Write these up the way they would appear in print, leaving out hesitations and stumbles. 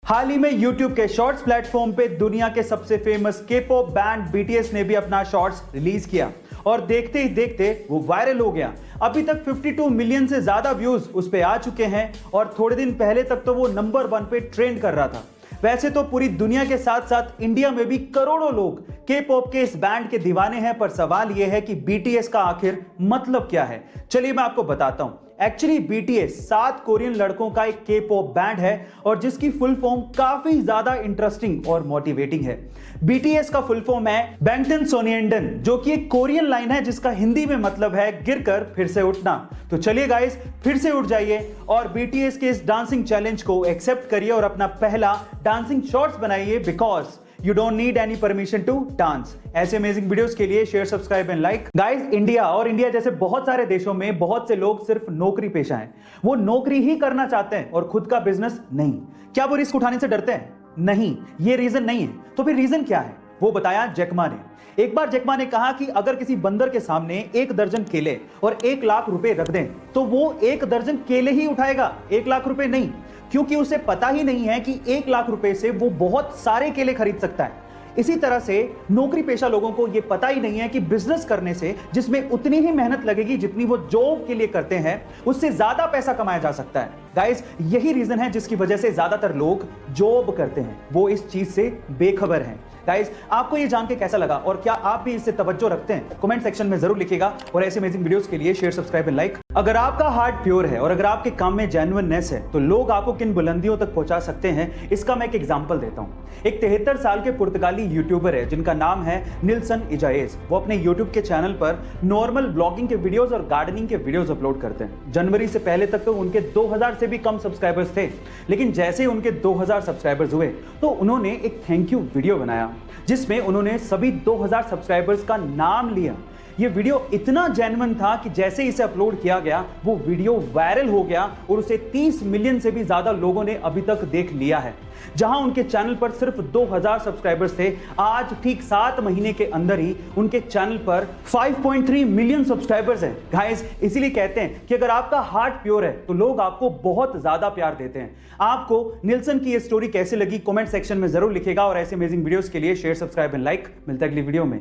हाल ही में YouTube के shorts platform पे दुनिया के सबसे फेमस के-पॉप बैंड BTS ने भी अपना शॉर्ट्स रिलीज किया और देखते ही देखते वो वायरल हो गया। अभी तक 52 मिलियन से ज्यादा व्यूज उस पे आ चुके हैं और थोड़े दिन पहले तक तो वो नंबर 1 पे ट्रेंड कर रहा था। वैसे तो पूरी दुनिया के साथ साथ इंडिया में भी करोड़ों लोग के-पॉप के इस बैंड के दीवाने हैं, पर सवाल यह है कि BTS का आखिर मतलब क्या है। चलिए मैं आपको बताता हूं। एक्चुअली BTS 7 कोरियन लड़कों का एक के-पॉप बैंड है और जिसकी फुल फॉर्म काफी ज्यादा इंटरेस्टिंग और मोटिवेटिंग है। BTS का फुल फॉर्म है बैंगटन सोनिएंडन, जो कि एक कोरियन लाइन है जिसका हिंदी में मतलब है गिरकर फिर से उठना। तो चलिए गाइस, फिर से उठ जाइए और BTS के इस डांसिंग चैलेंज को एक्सेप्ट करिए और अपना पहला डांसिंग शॉर्ट्स बनाइए, because You don't need any permission to dance। ऐसे अमेजिंग वीडियोस के लिए share, subscribe and like. Guys, India जैसे बहुत सारे देशों में बहुत से लोग सिर्फ नौकरी पेशा हैं। वो नौकरी ही करना चाहते हैं और खुद का बिजनेस नहीं। क्या वो रिस्क उठाने से डरते हैं? नहीं, ये रीजन नहीं है। तो फिर रीजन क्या है? वो बताया जैकमा ने। एक बार जैकमा ने कहा कि अगर किसी बंदर के सामने 1 दर्जन केले और 1 लाख रुपए रख दें तो वो 1 दर्जन केले ही उठाएगा, 1 लाख रुपए नहीं, क्योंकि उसे पता ही नहीं है कि 1 लाख रुपए से वो बहुत सारे केले खरीद सकता है। इसी तरह से नौकरी पेशा लोगों को यह पता ही नहीं है कि बिजनेस करने से, जिसमें उतनी ही मेहनत लगेगी जितनी वो जॉब के लिए करते हैं, उससे ज्यादा पैसा कमाया जा सकता है। गाइस, यही रीजन है जिसकी वजह से ज्यादातर लोग जॉब करते हैं, वो इस चीज से बेखबर हैं। गाइस, आपको ये जान के कैसा लगा और क्या आप भी इससे तवज्जो रखते हैं? कमेंट सेक्शन में जरूर लिखिएगा और ऐसे अमेजिंग वीडियोस के लिए शेयर, सब्सक्राइब एंड लाइक। अगर आपका हार्ट प्योर है और अगर आपके काम में जेन्युइननेस है तो लोग आपको किन बुलंदियों तक पहुंचा सकते हैं, इसका मैं एक एग्जांपल देता हूं। एक 73 साल के पुर्तगाली यूट्यूबर है जिनका नाम है निल्सन इजाएज। वो अपने यूट्यूब के चैनल पर नॉर्मल ब्लॉगिंग के वीडियोस और गार्डनिंग के वीडियोस अपलोड करते हैं। जनवरी से पहले तक तो उनके 2000 से भी कम सब्सक्राइबर्स थे, लेकिन जैसे ही उनके 2000 सब्सक्राइबर्स हुए तो उन्होंने एक थैंक यू वीडियो बनाया जिसमें उन्होंने सभी 2000 सब्सक्राइबर्स का नाम लिया। ये वीडियो इतना जेन्युइन था कि जैसे इसे अपलोड किया गया वो वीडियो वायरल हो गया और उसे 30 मिलियन से भी ज्यादा लोगों ने अभी तक देख लिया है। जहां उनके चैनल पर सिर्फ 2000 सब्सक्राइबर्स थे, आज ठीक 7 महीने के अंदर ही उनके चैनल पर 5.3 मिलियन सब्सक्राइबर्स हैं। गाइस, इसीलिए कहते हैं कि अगर आपका हार्ट प्योर है तो लोग आपको बहुत ज्यादा प्यार देते हैं। आपको निल्सन की ये स्टोरी कैसे लगी कमेंट सेक्शन में जरूर लिखिएगा और ऐसे अमेजिंग वीडियोस के लिए शेयर, सब्सक्राइब एंड लाइक। मिलता है अगली वीडियो में।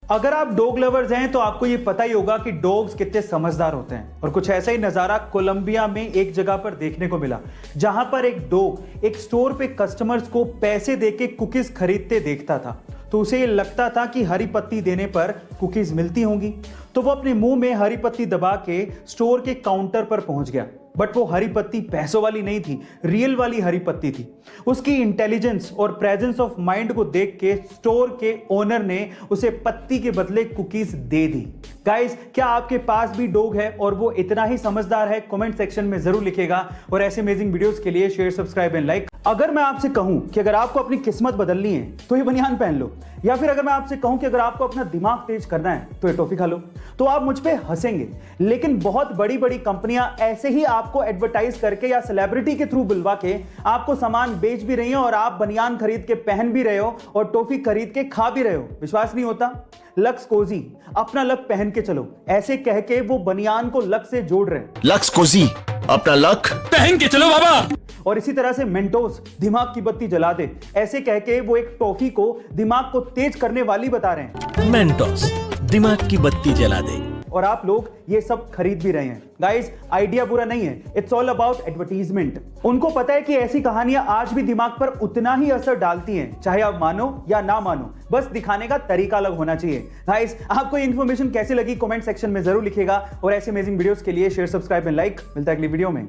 अगर आप डॉग लवर्स हैं तो आपको यह पता ही होगा कि डॉग्स कितने समझदार होते हैं और कुछ ऐसा ही नजारा कोलंबिया में एक जगह पर देखने को मिला, जहां पर एक डॉग एक स्टोर पे कस्टमर्स को पैसे देके कुकीज खरीदते देखता था। तो उसे ये लगता था कि हरी पत्ती देने पर कुकीज मिलती होंगी, तो वो अपने मुंह में हरी पत्ती दबा के स्टोर के काउंटर पर पहुंच गया। बट वो हरी पत्ती पैसों वाली नहीं थी, रियल वाली हरी पत्ती थी। उसकी इंटेलिजेंस और प्रेजेंस ऑफ माइंड को देख के स्टोर के ओनर ने उसे पत्ती के बदले कुकीज दे दी। गाइस, क्या आपके पास भी डॉग है और वो इतना ही समझदार है? कमेंट सेक्शन में जरूर लिखिएगा और ऐसे अमेजिंग वीडियोस के लिए शेयर, सब्सक्राइब एंड लाइक। अगर मैं आपसे कहूं कि अगर आपको अपनी किस्मत बदलनी है तो ये बनियान पहन लो, या फिर अगर मैं आपसे कहूं कि अगर आपको अपना दिमाग तेज करना है तो ये टॉफी खा लो, तो आप मुझ पे हंसेंगे। लेकिन बहुत बड़ी बड़ी कंपनियां ऐसे ही आपको एडवर्टाइज करके या सेलिब्रिटी के थ्रू बुलवा के आपको सामान बेच भी रही हो और आप बनियान खरीद के पहन भी रहे हो और टॉफी खरीद के खा भी रहे हो। विश्वास नहीं होता? लक्स कोजी, अपना लक पहन के चलो, ऐसे कह के वो बनियान को लक से जोड़ रहे हैं। लक्स कोजी, अपना लक पहन के चलो बाबा। और इसी तरह से मेंटोस, दिमाग की बत्ती जला दे, ऐसे कह के वो एक टॉफी को दिमाग को तेज करने वाली बता रहे हैं। मेंटोस, दिमाग की बत्ती जला दे। और आप लोग ये सब खरीद भी रहे हैं। गाइस, आइडिया बुरा नहीं है, इट्स ऑल अबाउट एडवर्टीजमेंट। उनको पता है कि ऐसी कहानियां आज भी दिमाग पर उतना ही असर डालती हैं, चाहे आप मानो या ना मानो, बस दिखाने का तरीका अलग होना चाहिए। गाइस, आपको ये इंफॉर्मेशन कैसी लगी कमेंट सेक्शन में जरूर लिखिएगा और ऐसे अमेजिंग वीडियोस के लिए शेयर, सब्सक्राइब एंड लाइक। मिलता है अगली वीडियो में।